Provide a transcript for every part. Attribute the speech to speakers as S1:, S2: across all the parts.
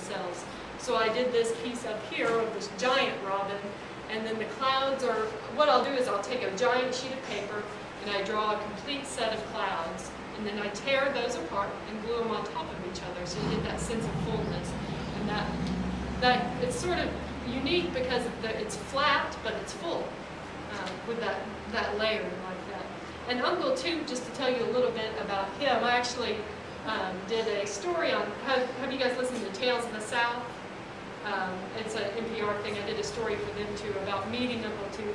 S1: themselves. So I did this piece up here of this giant robin, and then the clouds are, what I'll do is I'll take a giant sheet of paper and I draw a complete set of clouds, and then I tear those apart and glue them on top of each other, so you get that sense of fullness. And that it's sort of unique because it's flat, but it's full with that layer like that. And Uncle, too, just to tell you a little bit about him, I actually did a story on, have you guys listened to Tales of the South? It's an NPR thing. I did a story for them, too, about meeting Uncle Two.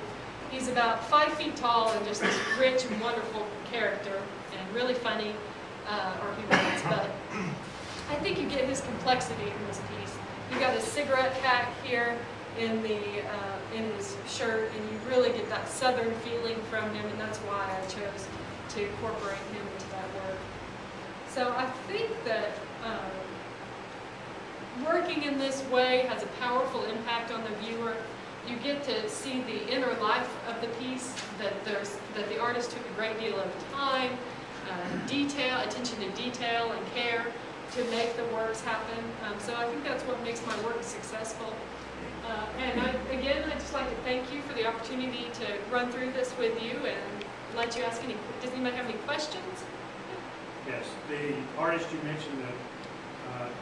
S1: He's about 5 feet tall and just this rich and wonderful character, and really funny, or he was, but I think you get his complexity in this piece. You got a cigarette pack here in his shirt, and you really get that southern feeling from him, and that's why I chose to incorporate him into that work. So I think that working in this way has a powerful impact on the viewer. You get to see the inner life of the piece, that the artist took a great deal of time, attention to detail and care to make the works happen. So I think that's what makes my work successful. And again, I'd just like to thank you for the opportunity to run through this with you and let you ask any, does anybody have any questions?
S2: Yes, the artist you mentioned that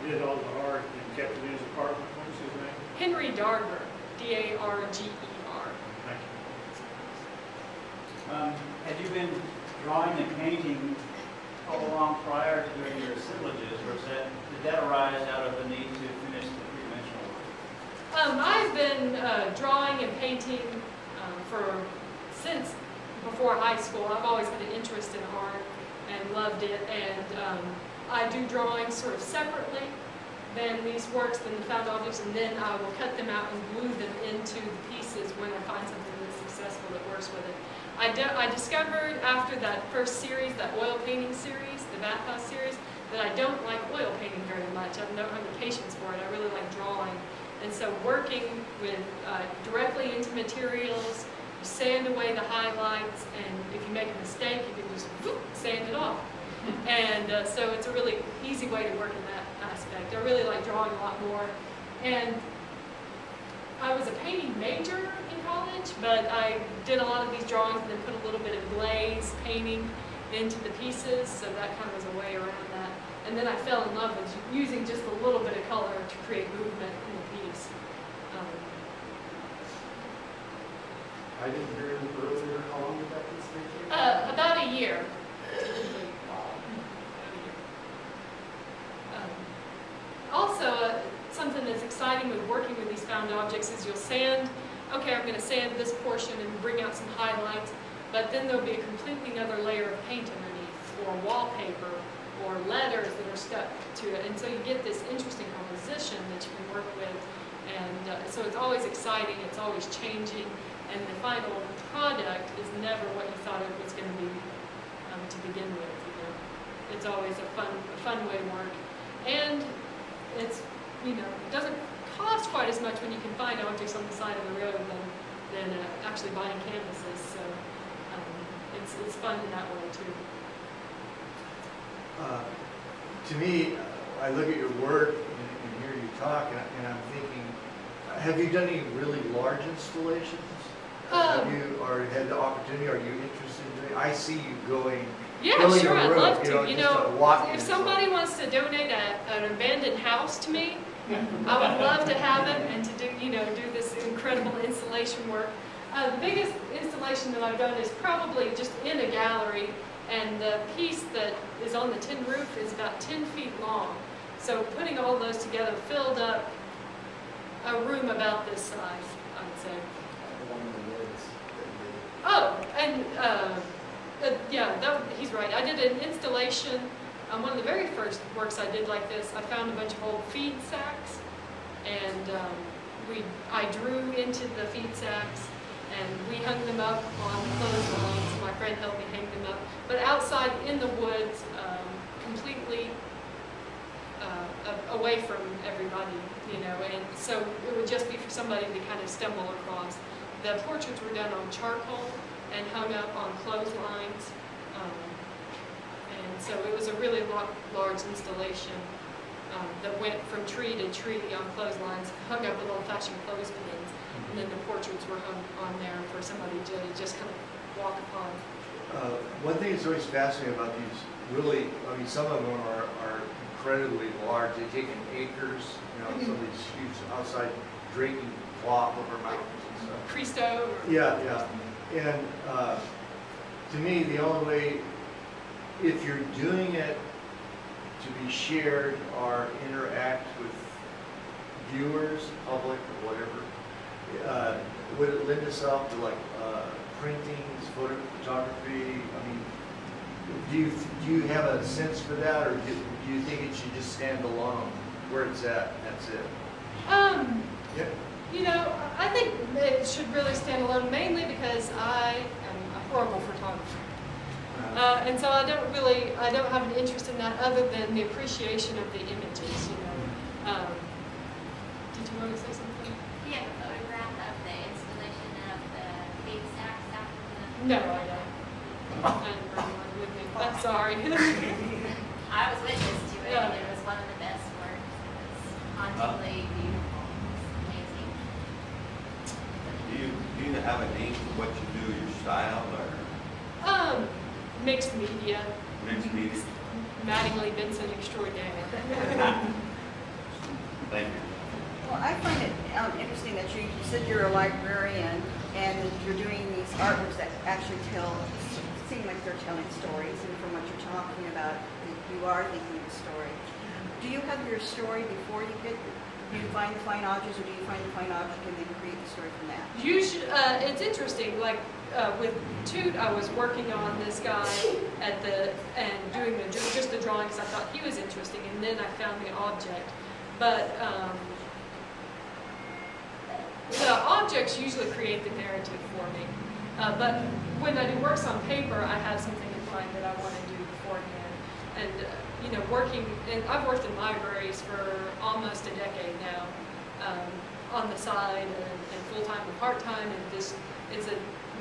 S2: did all the art and kept it in his apartment, what was his name?
S1: Henry Darger, D-A-R-G-E-R.
S2: Thank you.
S3: Had you been drawing and painting all along prior to doing your assemblages, or did that arise out of the need to finish the three-dimensional work?
S1: I've been drawing and painting since before high school. I've always had an interest in art and loved it, and I do drawings sort of separately than these works, than the found objects, and then I will cut them out and glue them into the pieces when I find something that's successful that works with it. I discovered after that first series, that oil painting series, the bathhouse series, that I don't like oil painting very much. I don't have the patience for it. I really like drawing. And so working with directly into materials, you sand away the highlights, and if you make a mistake, you can just whoop, sand it off. And so it's a really easy way to work in that aspect. I really like drawing a lot more. And I was a painting major in college, but I did a lot of these drawings and then put a little bit of glaze painting into the pieces, so that kind of was a way around that. And then I fell in love with using just a little bit of color to create movement in the piece.
S4: I didn't hear it earlier. How long did that piece take?
S1: About a year. Also, something that's exciting with working with these found objects is you'll sand, okay, I'm going to sand this portion and bring out some highlights, but then there'll be a completely other layer of paint underneath, or wallpaper, or letters that are stuck to it, and so you get this interesting composition that you can work with, and so it's always exciting, it's always changing, and the final product is never what you thought it was going to be to begin with. You know, it's always a fun way to work, and it's, you know, it doesn't cost quite as much when you can find objects on the side of the road than actually buying canvases. So it's fun in that way too.
S4: To me, I look at your work and hear you talk, and I'm thinking, have you done any really large installations? Have you, or had the opportunity? Are you interested in doing? I see you going.
S1: Yeah, sure, I'd love to.
S4: You know,
S1: if somebody wants to donate an abandoned house to me, I would love to have it and to do, you know, do this incredible installation work. The biggest installation that I've done is probably just in a gallery, and the piece that is on the tin roof is about 10 feet long. So putting all those together filled up a room about this size, I would say. Oh, and yeah, he's right. I did an installation. One of the very first works I did like this, I found a bunch of old feed sacks, and I drew into the feed sacks, and we hung them up on clotheslines. My friend helped me hang them up, but outside in the woods, completely away from everybody, you know, and so it would just be for somebody to kind of stumble across. The portraits were done on charcoal and hung up on clotheslines, and so it was a really large installation. that went from tree to tree on clotheslines, hung up with old-fashioned clothespins, and then the portraits were hung on there for somebody to just kind of walk upon.
S4: One thing that's always fascinating about these, really, I mean, some of them are incredibly large. They take in acres, you know, some of these huge outside draping cloth over mountains and stuff.
S1: Christo.
S4: Yeah, yeah. And to me, the only way, if you're doing it to be shared or interact with viewers, public, or whatever, would it lend itself to like printings, photography? I mean, do you have a sense for that, or do you think it should just stand alone where it's at? That's it. Yeah.
S1: You know, I think it should really stand alone, mainly because I am a horrible photographer. And so I don't have an interest in that other than the appreciation of the images, you know. Did you want to say something?
S5: Do you have a photograph of the installation of the big stacks after the...
S1: No, I don't. I didn't bring one with me. I'm sorry.
S5: I was witness to it,
S1: Yeah.
S5: and it was one of the best works. It was hauntingly beautiful. It was amazing.
S6: Do you have a name for what you do, your style, or
S1: Mixed media.
S6: mixed media?
S1: Mattingly-Benson extraordinaire.
S6: Thank you.
S7: Well, I find it interesting that you said you're a librarian and that you're doing these artworks that actually seem like they're telling stories, and from what you're talking about, you are thinking of a story. Do you have your story before you get, do you find the fine objects, or do you find the fine object and then create the story from that?
S1: You should, it's interesting, like with Toot, I was working on this guy and doing just the drawing because I thought he was interesting, and then I found the object. But the objects usually create the narrative for me. But when I do works on paper, I have something in mind that I want to do beforehand. And you know, I've worked in libraries for almost a decade now, on the side and full-time and part-time, and this is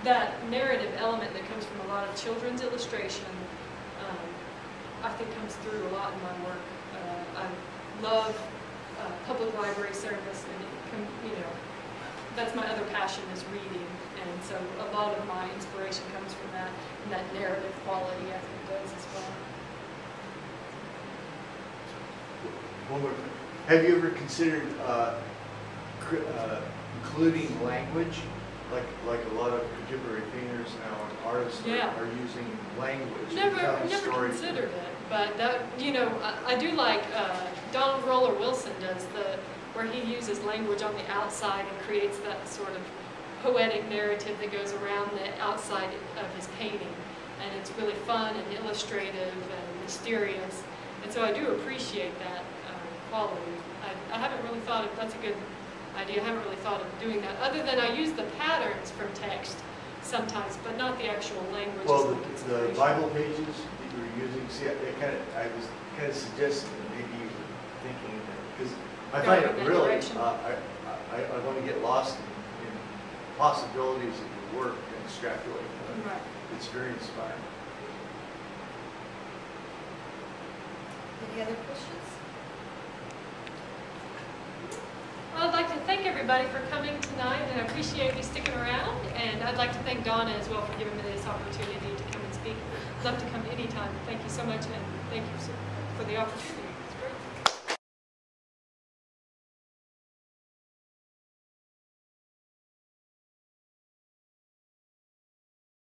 S1: that narrative element that comes from a lot of children's illustration, I think comes through a lot in my work. I love public library service, and you know, that's my other passion is reading, and so a lot of my inspiration comes from that, and that narrative quality I think does as well.
S4: One more. Have you ever considered including language, like a lot of contemporary painters now and artists are using language?
S1: Never considered it, but that, you know, I do like Donald Roller Wilson does where he uses language on the outside and creates that sort of poetic narrative that goes around the outside of his painting, and it's really fun and illustrative and mysterious, and so I do appreciate that quality. I haven't really thought of, that's a good idea, I haven't really thought of doing that, other than I use the patterns from text sometimes, but not the actual language.
S4: Well, the Bible pages that you were using, see, I was kind of suggesting that maybe you were thinking, because I find it really, I want to get lost in possibilities of your work and extrapolate them.
S1: Right.
S4: It's very inspiring.
S7: Any other questions?
S1: Well, I'd like to thank everybody for coming tonight, and I appreciate you sticking around, and I'd like to thank Donna as well for giving me this opportunity to come and speak. I'd love to come anytime. Thank you so much, and thank you for the opportunity.